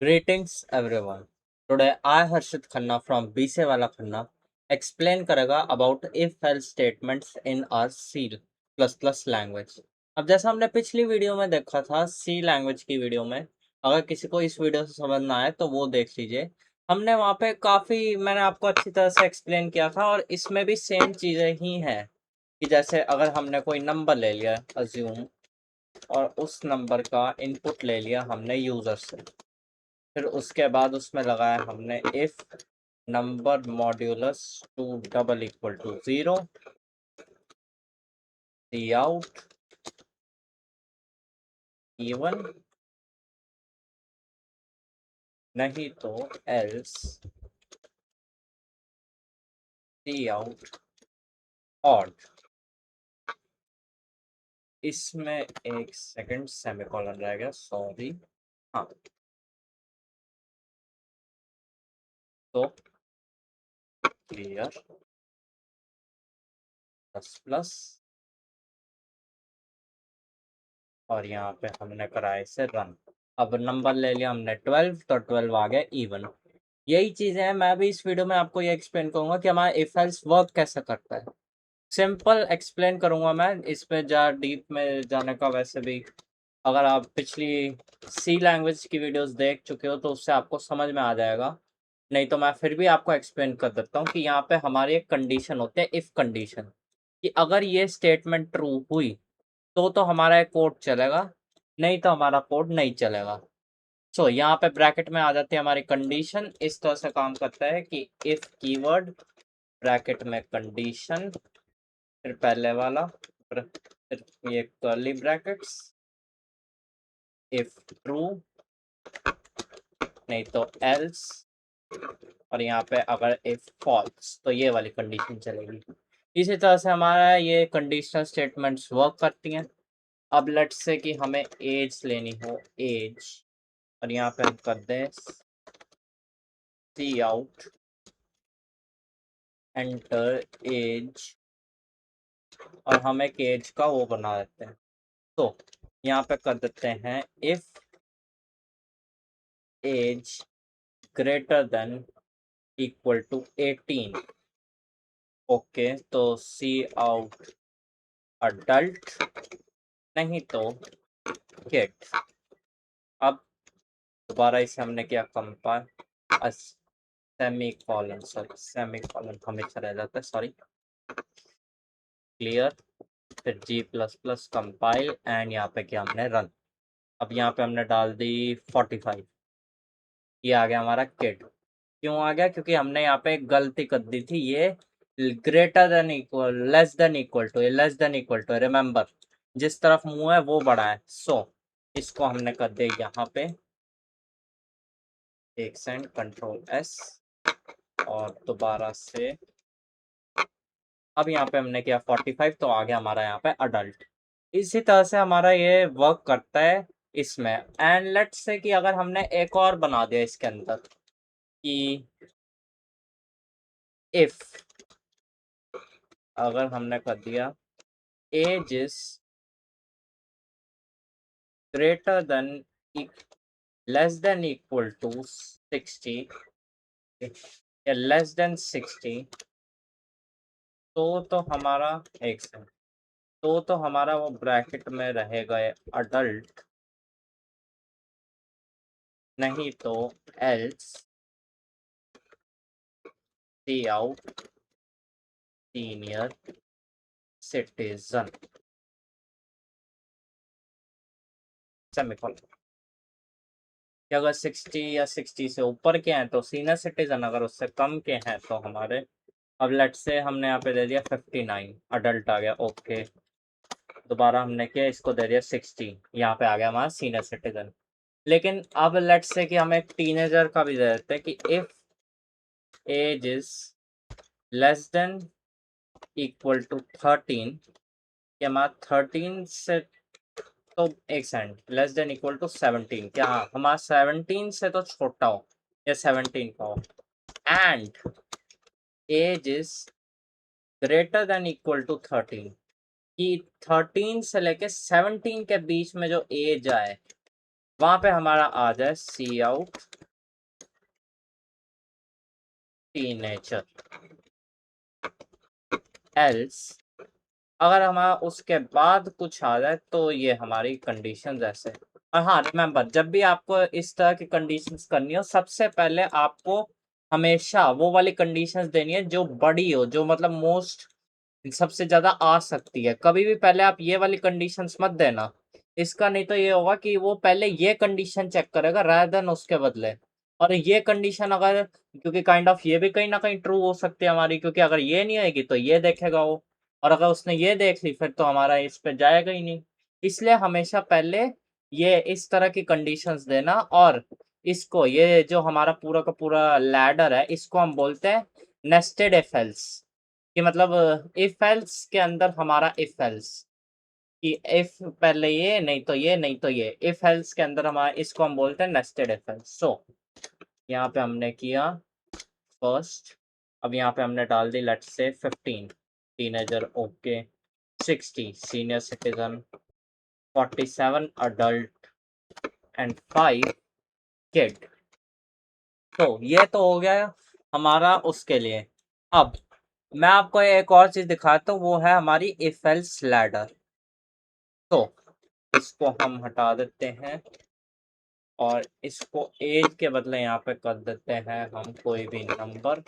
Greetings everyone. Today I Harshit Khanna from BC Wala Khanna explain करेगा about if else statements in our C++ language. अब जैसा हमने पिछली video में देखा था C लैंग्वेज की वीडियो में, अगर किसी को इस वीडियो से समझ ना आए तो वो देख लीजिए। हमने वहाँ पे काफ़ी मैंने आपको अच्छी तरह से एक्सप्लेन किया था और इसमें भी सेम चीज़ें ही हैं कि जैसे अगर हमने कोई नंबर ले लिया अज्यूम और उस नंबर का इनपुट ले लिया हमने यूज़र से, फिर उसके बाद उसमें लगाया हमने if number modulus 2 double equal to 0 C out even, नहीं तो एल्स सी आउट ऑड। इसमें एक सेकंड सेमीकोलन रह गया, सॉरी। हाँ, तो क्लियर प्लस प्लस और यहाँ पे हमने कराया इसे रन। अब नंबर ले लिया हमने 12, तो 12 आ गया इवन। यही चीज़ है, मैं भी इस वीडियो में आपको ये एक्सप्लेन करूंगा कि हमारा इफ एल्स वर्क कैसे करता है। सिंपल एक्सप्लेन करूंगा मैं, इसमें डीप में जाने का वैसे भी अगर आप पिछली सी लैंग्वेज की वीडियोस देख चुके हो तो उससे आपको समझ में आ जाएगा। नहीं तो मैं फिर भी आपको एक्सप्लेन कर देता हूँ कि यहाँ पे हमारी एक कंडीशन होती है इफ कंडीशन, कि अगर ये स्टेटमेंट ट्रू हुई तो हमारा कोड चलेगा, नहीं तो हमारा कोड नहीं चलेगा। सो यहाँ पे ब्रैकेट में आ जाती है हमारी कंडीशन। इस तरह से काम करता है कि इफ कीवर्ड ब्रैकेट में कंडीशन, फिर पहले वाला, फिर ये कर्ली ब्रैकेट्स, इफ ट्रू नहीं तो एल्स, और यहाँ पे अगर इफ फॉल्स तो ये वाली कंडीशन चलेगी। इसी तरह से हमारा ये कंडीशनल स्टेटमेंट्स वर्क करती हैं। अब लेट्स से कि हमें एज लेनी हो, एज, और यहाँ पे हम कर दें सी आउट एंटर एज, और हम एक एज का वो बना देते हैं। तो यहाँ पे कर देते हैं if age greater than equal to 18। Okay, तो सी आउट अडल्ट, नहीं तो किड। अब दोबारा इसे हमने किया compile, semi colon, sorry semi colon हमेशा रह जाता है, सॉरी, क्लियर, फिर जी प्लस प्लस कंपाइल एंड यहाँ पे किया हमने रन। अब यहाँ पे हमने डाल दी 45, ये आ गया हमारा किड। क्यों आ गया? क्योंकि हमने यहाँ पे एक गलती कर दी थी, ये greater than equal, less than equal to, less than equal to, remember जिस तरफ मुंह है वो बड़ा है। सो इसको हमने कर दिया यहाँ पे एक सेंड कंट्रोल एस, और दोबारा से अब यहाँ पे हमने किया 45, तो आ गया हमारा यहाँ पे अडल्ट। इसी तरह से हमारा ये वर्क करता है इसमें। एंड लेट्स से कि अगर हमने एक और बना दिया इसके अंदर कि इफ, अगर हमने कर दिया age is greater than less than equal to 60 या लेस देन 60, तो हमारा एक सेकंड, तो हमारा वो ब्रैकेट में रहेगा अडल्ट, नहीं तो एल्स सी आउट सीनियर सिटीजन सेमीकोलन। कि अगर 60 या 60 से ऊपर के हैं तो सीनियर सिटीजन, अगर उससे कम के हैं तो हमारे, अब लेट से हमने यहाँ पे दे दिया 59, अडल्ट आ गया, ओके। दोबारा हमने किया, इसको दे दिया 60, यहाँ पे आ गया हमारा सीनियर सिटीजन। लेकिन अब लेट से कि हम एक टीनेजर का भी दे देते हैं कि if age is less than equal to 13, कि हमारा 13 से, तो एक second, less than equal to 17, क्या हमारा 17 से तो छोटा हो या 17 का हो, and age is greater than equal to 13, कि 13 से लेके 17 के बीच में जो एज आए वहां पे हमारा आ जाए सी आउट टीनेजर, एल्स अगर हमारा उसके बाद कुछ आ जाए तो ये हमारी कंडीशंस ऐसे। और हाँ रिमेम्बर, जब भी आपको इस तरह की कंडीशंस करनी हो, सबसे पहले आपको हमेशा वो वाली कंडीशंस देनी है जो बड़ी हो, जो मतलब मोस्ट सबसे ज़्यादा आ सकती है। कभी भी पहले आप ये वाली कंडीशंस मत देना। इसका नहीं तो ये होगा कि वो पहले ये कंडीशन चेक करेगा रादर देन उसके बदले। और ये कंडीशन अगर, क्योंकि काइंड ऑफ ये भी कहीं न कहीं ट्रू हो सकती है हमारी, क्योंकि अगर ये नहीं आएगी तो ये देखेगा वो, और अगर उसने ये देख ली फिर तो हमारा इस पे जाएगा ही नहीं। इसलिए हमेशा पहले ये इस तरह की कंडीशंस देना, और इसको ये जो हमारा पूरा का पूरा लैडर है, इसको हम बोलते हैं नेस्टेड इफ एल्स। कि मतलब इफ एल्स के अंदर हमारा इफ एल्स, कि इफ पहले ये नहीं तो ये नहीं तो ये, इफ एल्स के अंदर हमारा इसको हम बोलते हैं नेस्टेड इफ एल्स। सो यहाँ पे हमने किया फर्स्ट, अब यहाँ पे हमने डाल दी let's say 15 teenager, okay, 60 senior citizen, 47 adult and 5 kid. तो ये तो हो गया हमारा उसके लिए। अब मैं आपको एक और चीज दिखाता हूँ, वो है हमारी इफ एल्स लैडर। तो इसको हम हटा देते हैं और इसको एज के बदले यहाँ पे कर देते हैं हम कोई भी नंबर।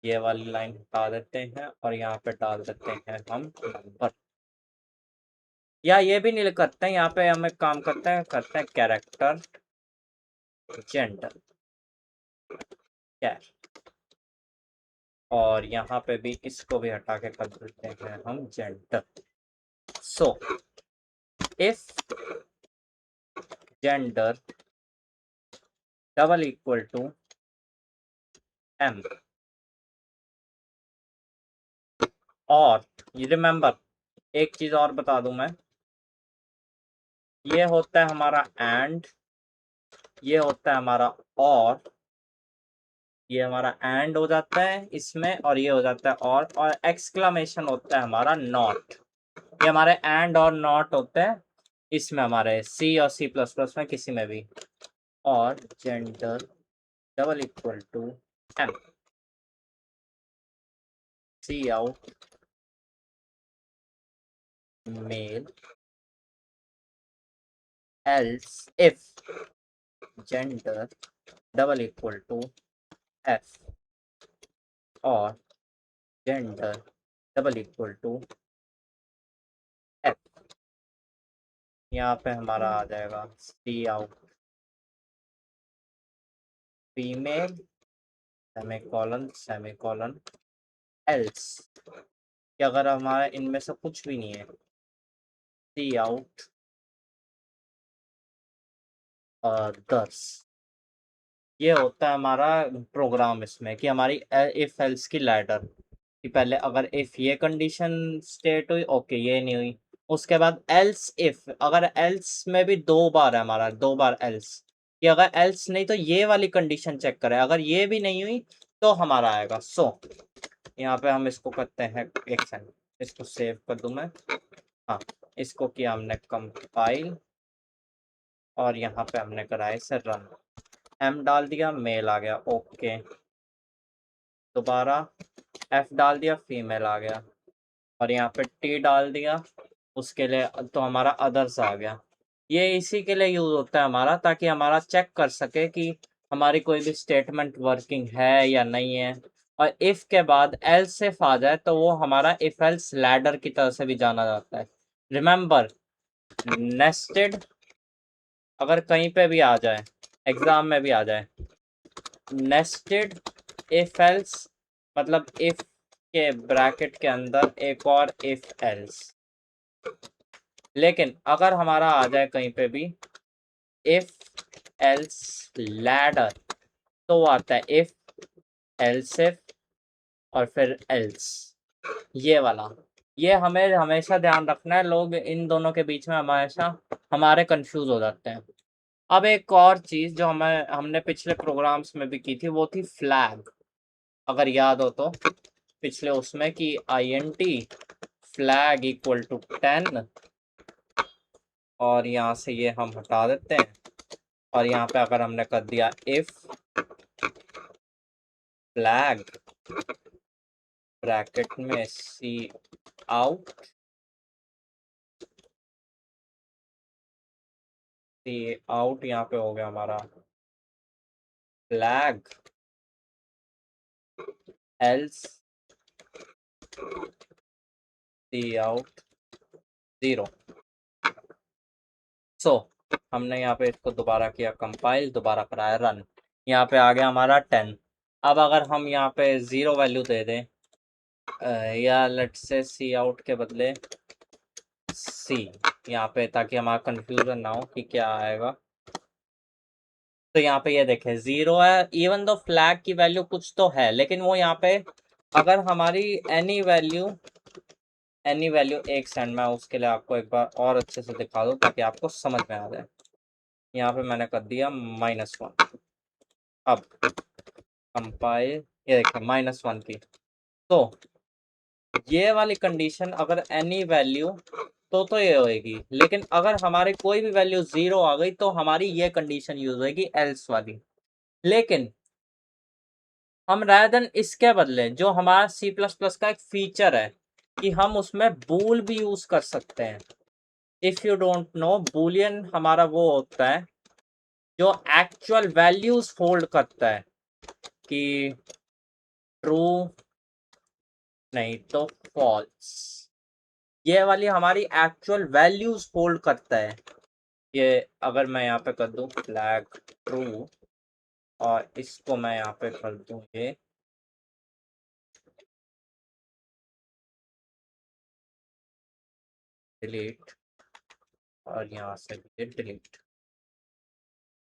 ये वाली लाइन हटा देते हैं और यहाँ पे डाल देते हैं हम नंबर, या ये भी नहीं करते हैं, यहाँ पे हम एक काम करते हैं कैरेक्टर जेंडर कैर, और यहाँ पे भी इसको भी हटा के कर देते हैं हम gender. So if gender double equal to M, और ये रिमेंबर एक चीज और बता दूं मैं, ये होता है हमारा एंड, ये होता है हमारा और, ये हमारा एंड हो जाता है इसमें, और ये हो जाता है और एक्सक्लेमेशन होता है हमारा नॉट। ये हमारे एंड और नॉट होते हैं इसमें, हमारे सी और सी प्लस प्लस में किसी में भी। और gender double equal to M, cout male, else if gender double equal to F, और gender double equal to F. यहाँ पे हमारा आ जाएगा cout female semicolon else, कि अगर हमारा इनमें से कुछ भी नहीं है, सी आउट दस। ये होता है हमारा प्रोग्राम इसमें, कि हमारी इफ एल्स की लैडर, कि पहले अगर इफ ये कंडीशन स्टेट हुई, ओके ये नहीं हुई, उसके बाद एल्स इफ, अगर एल्स में भी दो बार है हमारा, दो बार एल्स, कि अगर एल्स नहीं तो ये वाली कंडीशन चेक करें, अगर ये भी नहीं हुई तो हमारा आएगा। सो यहाँ पे हम इसको करते हैं, एक सेकंड इसको सेव कर दूं मैं। हाँ, इसको किया हमने कंपाइल, और यहाँ पे हमने करा इसे रन, एम डाल दिया, मेल आ गया, ओके, दोबारा एफ डाल दिया, फीमेल आ गया, और यहाँ पे टी डाल दिया उसके लिए, तो हमारा अदर्स आ गया। ये इसी के लिए यूज होता है हमारा, ताकि हमारा चेक कर सके कि हमारी कोई भी स्टेटमेंट वर्किंग है या नहीं है। और इफ के बाद एल्स इफ आ जाए तो वो हमारा इफ एल्स लैडर की तरह से भी जाना जाता है। रिमेंबर, नेस्टेड अगर कहीं पे भी आ जाए, एग्जाम में भी आ जाए, नेस्टेड इफ एल्स मतलब इफ के ब्रैकेट के अंदर एक और इफ एल्स। लेकिन अगर हमारा आ जाए कहीं पे भी इफ एल्स लैडर, तो वो आता है इफ एल्स इफ और फिर एल्स, ये वाला। ये हमें हमेशा ध्यान रखना है, लोग इन दोनों के बीच में हमेशा हमारे कंफ्यूज हो जाते हैं। अब एक और चीज जो हमने पिछले प्रोग्राम्स में भी की थी, वो थी फ्लैग। अगर याद हो तो पिछले उसमें कि INT फ्लैग इक्वल टू 10 और यहाँ से ये हम हटा देते हैं और यहाँ पे अगर हमने कर दिया इफ फ्लैग ब्रैकेट में सी आउट यहाँ पे हो गया हमारा फ्लैग एल्स सी आउट 0। सो हमने यहाँ पे इसको दोबारा किया कंपाइल, दोबारा कराया रन, यहाँ पे आ गया हमारा 10। अब अगर हम यहाँ पे 0 वैल्यू दे दें या लेट्स से सी आउट के बदले सी यहाँ पे, ताकि हमारा कंफ्यूजन ना हो कि क्या आएगा, तो यहाँ पे ये देखें 0 है। इवन दो फ्लैग की वैल्यू कुछ तो है, लेकिन वो यहाँ पे अगर हमारी एनी वैल्यू एक सेकंड में उसके लिए आपको एक बार और अच्छे से दिखा दूँ ताकि आपको समझ में आ जाए। यहाँ पे मैंने कर दिया -1। अब कंपाइल, ये देखिए -1 की, तो ये वाली कंडीशन अगर एनी वैल्यू तो ये होएगी, लेकिन अगर हमारे कोई भी वैल्यू 0 आ गई तो हमारी ये कंडीशन यूज होएगी एल्स वाली। लेकिन हम रादर देन इसके बदले जो हमारा सी प्लस प्लस का एक फीचर है कि हम उसमें बूल भी यूज कर सकते हैं। If you don't know, Boolean हमारा वो होता है जो एक्चुअल वैल्यूज होल्ड करता है कि ट्रू नहीं तो फॉल्स। ये वाली हमारी एक्चुअल वैल्यूज होल्ड करता है। ये अगर मैं यहाँ पे कर दूं फ्लैग ट्रू और इसको मैं यहाँ पे कर दूं ये डिलीट और यहाँ से ये डिलीट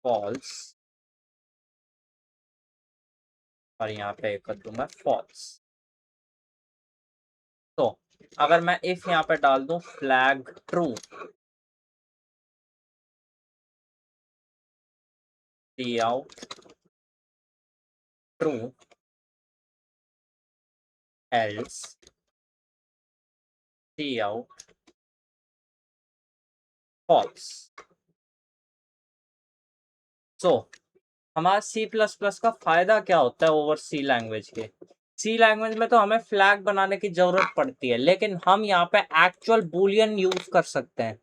फॉल्स और यहाँ पे कर दूं मैं फॉल्स। तो अगर मैं इफ यहाँ पे डाल दूं फ्लैग ट्रू सी आउट ट्रू एल्स सी आउट फॉल्स। सो हमारा सी प्लस प्लस का फायदा क्या होता है ओवर सी लैंग्वेज के? सी लैंग्वेज में तो हमें फ्लैग बनाने की जरूरत पड़ती है, लेकिन हम यहाँ पे एक्चुअल बूलियन यूज कर सकते हैं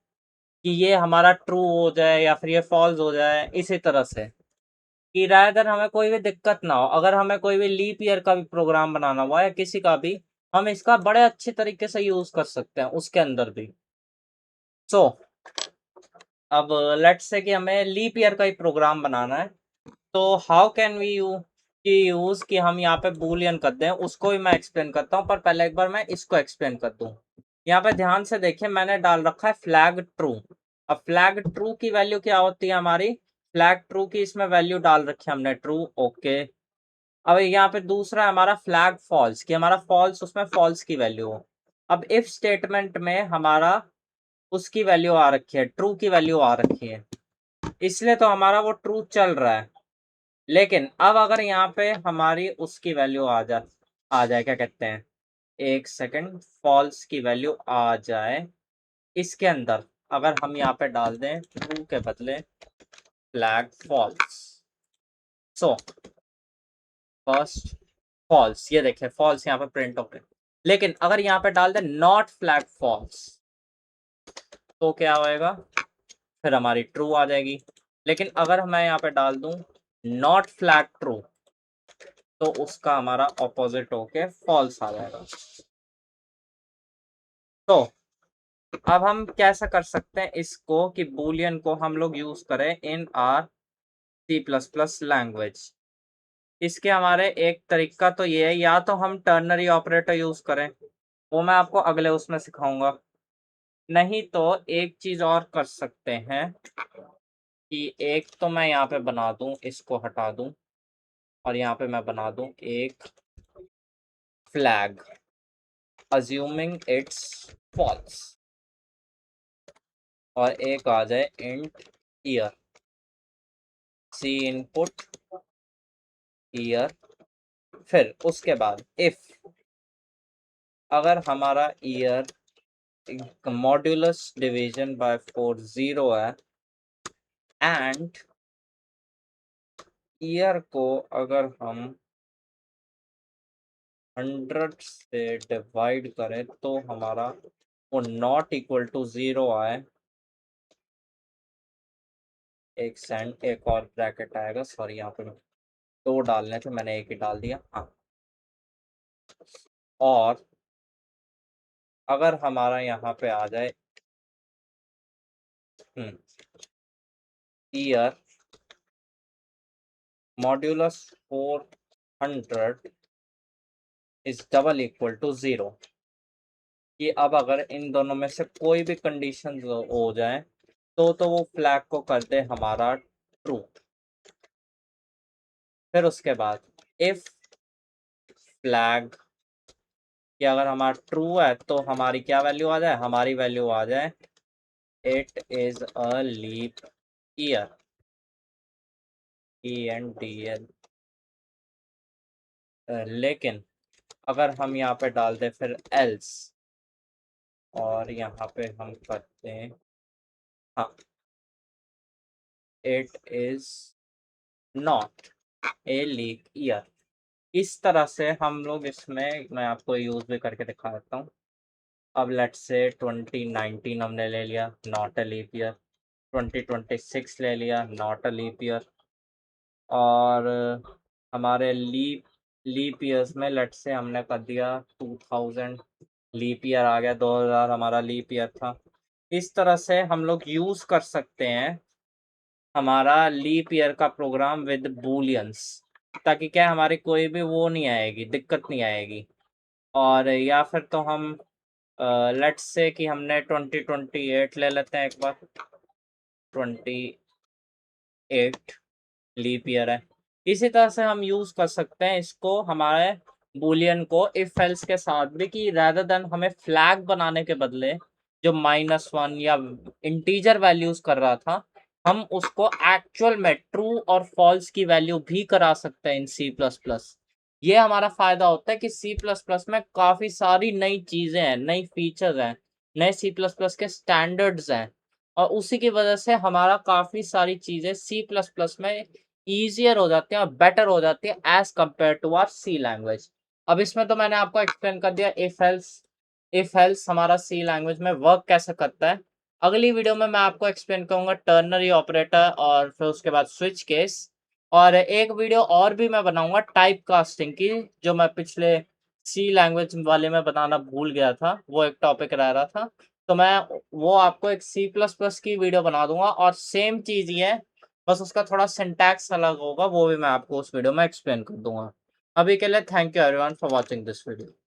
कि ये हमारा ट्रू हो जाए या फिर ये फॉल्स हो जाए, इसी तरह से कि रादर हमें कोई भी दिक्कत ना हो। अगर हमें कोई भी लीप ईयर का भी प्रोग्राम बनाना हुआ या किसी का भी, हम इसका बड़े अच्छे तरीके से यूज कर सकते हैं उसके अंदर भी। सो अब लेट्स से कि हमें लीप ईयर का ही प्रोग्राम बनाना है, तो हाउ कैन वी यूज कि हम यहाँ पे बूलियन कर दें, उसको भी मैं एक्सप्लेन करता हूँ, पर पहले एक बार मैं इसको एक्सप्लेन कर दूँ। यहाँ पे ध्यान से देखिए, मैंने डाल रखा है फ्लैग ट्रू। अब फ्लैग ट्रू की वैल्यू क्या होती है हमारी? फ्लैग ट्रू की इसमें वैल्यू डाल रखी है हमने ट्रू, ओके। अब यहाँ पे दूसरा है हमारा फ्लैग फॉल्स, कि हमारा फॉल्स उसमें फॉल्स की वैल्यू हो। अब इफ स्टेटमेंट में हमारा उसकी वैल्यू आ रखी है, ट्रू की वैल्यू आ रखी है, इसलिए तो हमारा वो ट्रू चल रहा है। लेकिन अब अगर यहाँ पे हमारी उसकी वैल्यू आ जाए क्या कहते हैं, एक सेकंड, फॉल्स की वैल्यू आ जाए इसके अंदर, अगर हम यहाँ पे डाल दें ट्रू के बदले flag false, so first false, ये देखिए फॉल्स यहाँ पे प्रिंट हो गए। लेकिन अगर यहाँ पे डाल दें नॉट फ्लैग फॉल्स तो क्या होएगा? फिर हमारी ट्रू आ जाएगी। लेकिन अगर मैं यहाँ पे डाल दूं नॉट फ्लैग ट्रू तो उसका हमारा ऑपोजिट होके फॉल्स आ जाएगा। तो अब हम कैसा कर सकते हैं इसको कि बूलियन को हम लोग यूज करें in our C plus plus language. इसके हमारे एक तरीका तो ये है, या तो हम टर्नरी ऑपरेटर यूज करें, वो मैं आपको अगले उसमें सिखाऊंगा। नहीं तो एक चीज और कर सकते हैं कि एक तो मैं यहाँ पे बना दूं, इसको हटा दूं और यहाँ पे मैं बना दूं एक फ्लैग अज्यूमिंग इट्स फॉल्स और एक आ जाए int year C input year. फिर उसके बाद इफ अगर हमारा ईयर मॉड्यूलस डिवीजन बाय 4 0 है एंड ईयर को अगर हम 100 से डिवाइड करें तो हमारा वो नॉट इक्वल टू 0 आए। एक और ब्रैकेट आएगा, सॉरी यहाँ पे 2 डालने थे, मैंने एक ही डाल दिया। हाँ, और अगर हमारा यहाँ पे आ जाए year modulus 400 is double equal to 0 कि अब अगर इन दोनों में से कोई भी कंडीशन हो जाए तो वो फ्लैग को कर दे हमारा ट्रू। फिर उसके बाद इफ फ्लैग कि अगर हमारा ट्रू है तो हमारी क्या वैल्यू आ जाए, हमारी वैल्यू आ जाए it is a leap year, ENDL। लेकिन अगर हम यहाँ पे डाल दें फिर एल्स और यहाँ पे हम करते हैं हाँ it is not a leap year, इस तरह से हम लोग इसमें मैं आपको यूज भी करके दिखा देता हूँ। अब लेट्स से 2019 हमने ले लिया, नॉट अ लीप ईयर। 2026 ले लिया, नॉट अ लीप ईयर। और हमारे लीप ईयर्स में लेट्स से हमने कर दिया 2000, लीप ईयर आ गया, 2000 हमारा लीप ईयर था। इस तरह से हम लोग यूज कर सकते हैं हमारा लीप ईयर का प्रोग्राम विद बूलियंस, ताकि क्या हमारी कोई भी वो नहीं आएगी, दिक्कत नहीं आएगी। और या फिर तो हम लेट्स से कि हमने 2028 ले लेते हैं एक बार, 28 लीप ईयर है। इसी तरह से हम यूज कर सकते हैं इसको हमारे बूलियन को इफ एल्स के साथ भी, कि रादर देन हमें फ्लैग बनाने के बदले जो -1 या इंटीजर वैल्यूज कर रहा था, हम उसको एक्चुअल में ट्रू और फॉल्स की वैल्यू भी करा सकते हैं इन C++। ये हमारा फायदा होता है कि C++ में काफी सारी नई चीजें हैं, नई फीचर्स हैं, नए C++ के स्टैंडर्ड्स हैं, और उसी की वजह से हमारा काफी सारी चीजें C++ में ईजियर हो जाती हैं और बेटर हो जाती है as compare to our C language. अब इसमें तो मैंने आपको एक्सप्लेन कर दिया इफ एल्स हमारा सी लैंग्वेज में वर्क कैसे करता है। अगली वीडियो में मैं आपको एक्सप्लेन करूंगा टर्नरी ऑपरेटर और फिर उसके बाद स्विच केस, और एक वीडियो और भी मैं बनाऊंगा टाइप कास्टिंग की, जो मैं पिछले सी लैंग्वेज वाले में बताना भूल गया था, वो एक टॉपिक रह रहा था। तो मैं वो आपको एक C++ की वीडियो बना दूंगा और सेम चीज ही है, बस उसका थोड़ा सिंटैक्स अलग होगा, वो भी मैं आपको उस वीडियो में एक्सप्लेन कर दूंगा। अभी के लिए thank you everyone for watching this video.